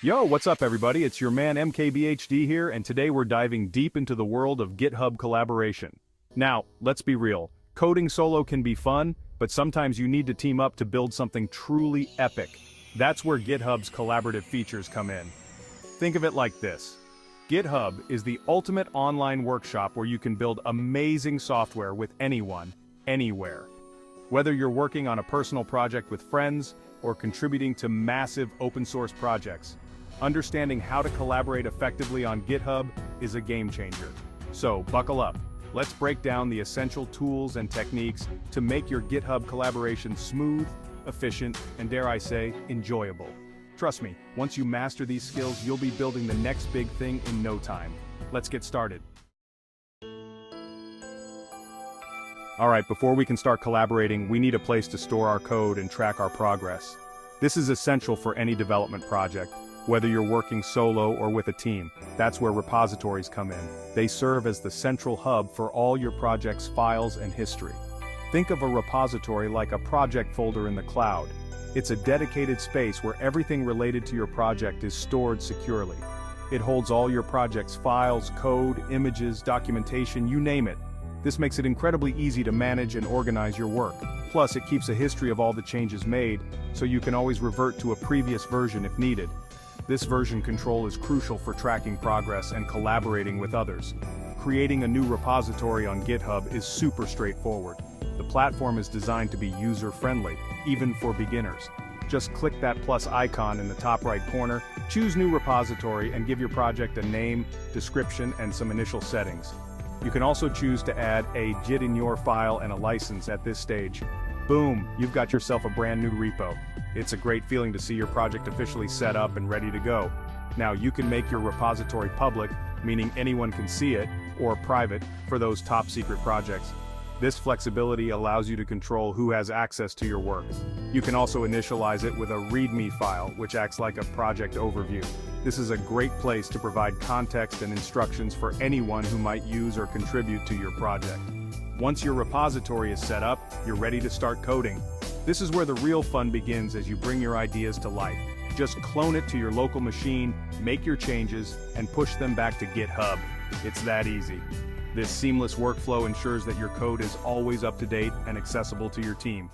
Yo, what's up everybody? It's your man MKBHD here, and today we're diving deep into the world of GitHub collaboration. Now, let's be real. Coding solo can be fun, but sometimes you need to team up to build something truly epic. That's where GitHub's collaborative features come in. Think of it like this. GitHub is the ultimate online workshop where you can build amazing software with anyone, anywhere. Whether you're working on a personal project with friends or contributing to massive open-source projects, understanding how to collaborate effectively on GitHub is a game changer. So, buckle up. Let's break down the essential tools and techniques to make your GitHub collaboration smooth, efficient, and dare I say, enjoyable. Trust me, once you master these skills, you'll be building the next big thing in no time. Let's get started. Alright, before we can start collaborating, we need a place to store our code and track our progress. This is essential for any development project, whether you're working solo or with a team. That's where repositories come in. They serve as the central hub for all your project's files and history. Think of a repository like a project folder in the cloud. It's a dedicated space where everything related to your project is stored securely. It holds all your project's files, code, images, documentation, you name it. This makes it incredibly easy to manage and organize your work. Plus, it keeps a history of all the changes made, so you can always revert to a previous version if needed. This version control is crucial for tracking progress and collaborating with others. Creating a new repository on GitHub is super straightforward. The platform is designed to be user-friendly, even for beginners. Just click that plus icon in the top right corner, choose New Repository, and give your project a name, description, and some initial settings. You can also choose to add a JIT in your file and a license at this stage. Boom, you've got yourself a brand new repo. It's a great feeling to see your project officially set up and ready to go. Now you can make your repository public, meaning anyone can see it, or private, for those top secret projects. This flexibility allows you to control who has access to your work. You can also initialize it with a README file, which acts like a project overview. This is a great place to provide context and instructions for anyone who might use or contribute to your project. Once your repository is set up, you're ready to start coding. This is where the real fun begins as you bring your ideas to life. Just clone it to your local machine, make your changes, and push them back to GitHub. It's that easy. This seamless workflow ensures that your code is always up to date and accessible to your team.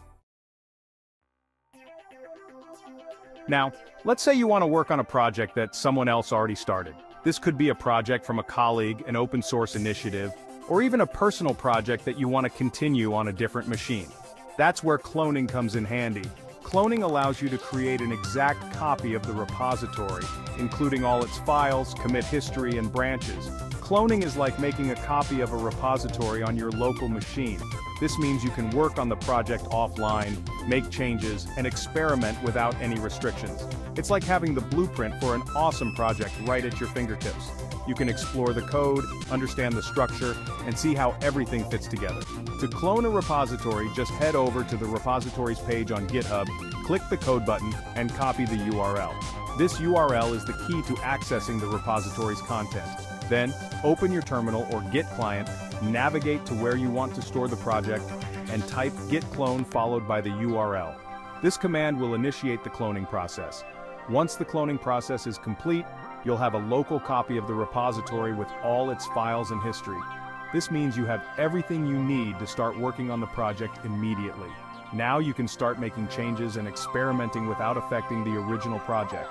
Now, let's say you want to work on a project that someone else already started. This could be a project from a colleague, an open source initiative, or even a personal project that you want to continue on a different machine. That's where cloning comes in handy. Cloning allows you to create an exact copy of the repository, including all its files, commit history, and branches. Cloning is like making a copy of a repository on your local machine. This means you can work on the project offline, make changes, and experiment without any restrictions. It's like having the blueprint for an awesome project right at your fingertips. You can explore the code, understand the structure, and see how everything fits together. To clone a repository, just head over to the repositories page on GitHub, click the code button, and copy the URL. This URL is the key to accessing the repository's content. Then, open your terminal or Git client, navigate to where you want to store the project, and type git clone followed by the URL. This command will initiate the cloning process. Once the cloning process is complete, you'll have a local copy of the repository with all its files and history. This means you have everything you need to start working on the project immediately. Now you can start making changes and experimenting without affecting the original project.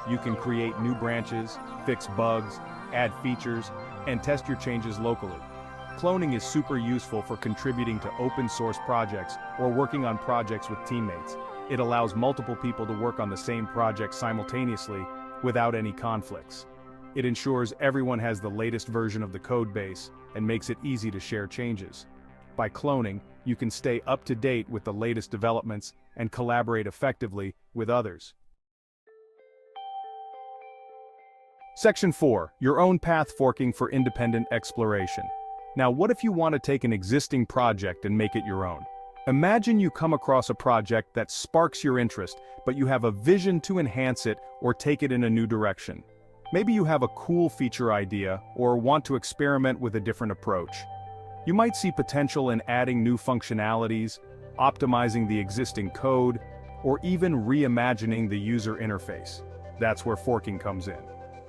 You can create new branches, fix bugs, add features, and test your changes locally. Cloning is super useful for contributing to open source projects or working on projects with teammates. It allows multiple people to work on the same project simultaneously without any conflicts. It ensures everyone has the latest version of the code base and makes it easy to share changes. By cloning, you can stay up to date with the latest developments and collaborate effectively with others. Section 4. Your own path forking for independent exploration. Now, what if you want to take an existing project and make it your own? Imagine you come across a project that sparks your interest, but you have a vision to enhance it or take it in a new direction. Maybe you have a cool feature idea or want to experiment with a different approach. You might see potential in adding new functionalities, optimizing the existing code, or even reimagining the user interface. That's where forking comes in.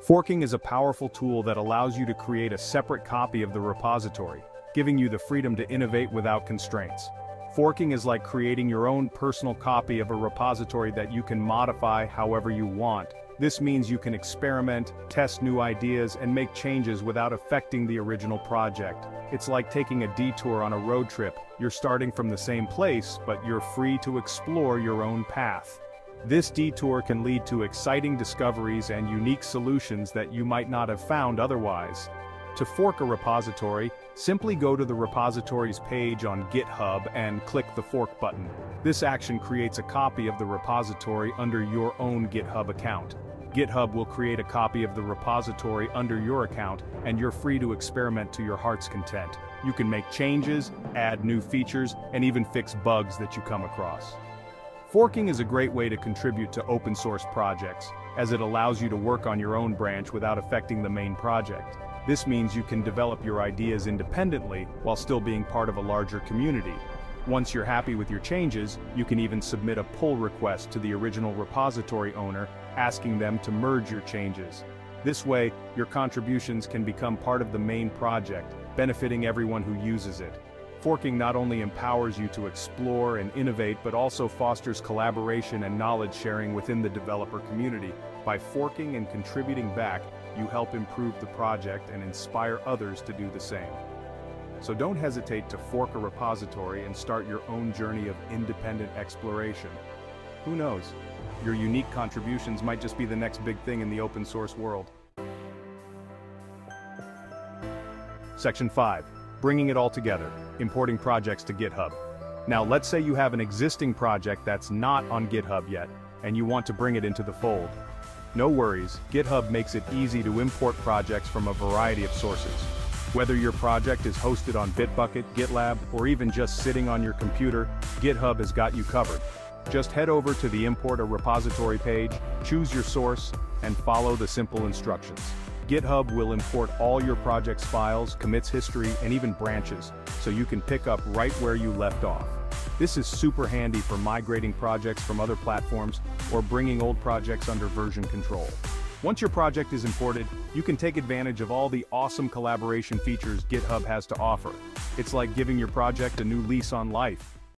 Forking is a powerful tool that allows you to create a separate copy of the repository, giving you the freedom to innovate without constraints. Forking is like creating your own personal copy of a repository that you can modify however you want. This means you can experiment, test new ideas, and make changes without affecting the original project. It's like taking a detour on a road trip. You're starting from the same place, but you're free to explore your own path. This detour can lead to exciting discoveries and unique solutions that you might not have found otherwise. To fork a repository, simply go to the repositories page on GitHub and click the fork button. This action creates a copy of the repository under your own GitHub account. GitHub will create a copy of the repository under your account, and you're free to experiment to your heart's content. You can make changes, add new features, and even fix bugs that you come across. Forking is a great way to contribute to open source projects, as it allows you to work on your own branch without affecting the main project. This means you can develop your ideas independently while still being part of a larger community. Once you're happy with your changes, you can even submit a pull request to the original repository owner, asking them to merge your changes. This way, your contributions can become part of the main project, benefiting everyone who uses it. Forking not only empowers you to explore and innovate, but also fosters collaboration and knowledge sharing within the developer community. By forking and contributing back, you help improve the project and inspire others to do the same. So don't hesitate to fork a repository and start your own journey of independent exploration. Who knows? Your unique contributions might just be the next big thing in the open source world. Section 5. Bringing it all together, importing projects to GitHub. Now let's say you have an existing project that's not on GitHub yet, and you want to bring it into the fold. No worries, GitHub makes it easy to import projects from a variety of sources. Whether your project is hosted on Bitbucket, GitLab, or even just sitting on your computer, GitHub has got you covered. Just head over to the Import a Repository page, choose your source, and follow the simple instructions. GitHub will import all your project's files, commits history, and even branches, so you can pick up right where you left off. This is super handy for migrating projects from other platforms or bringing old projects under version control. Once your project is imported, you can take advantage of all the awesome collaboration features GitHub has to offer. It's like giving your project a new lease on life.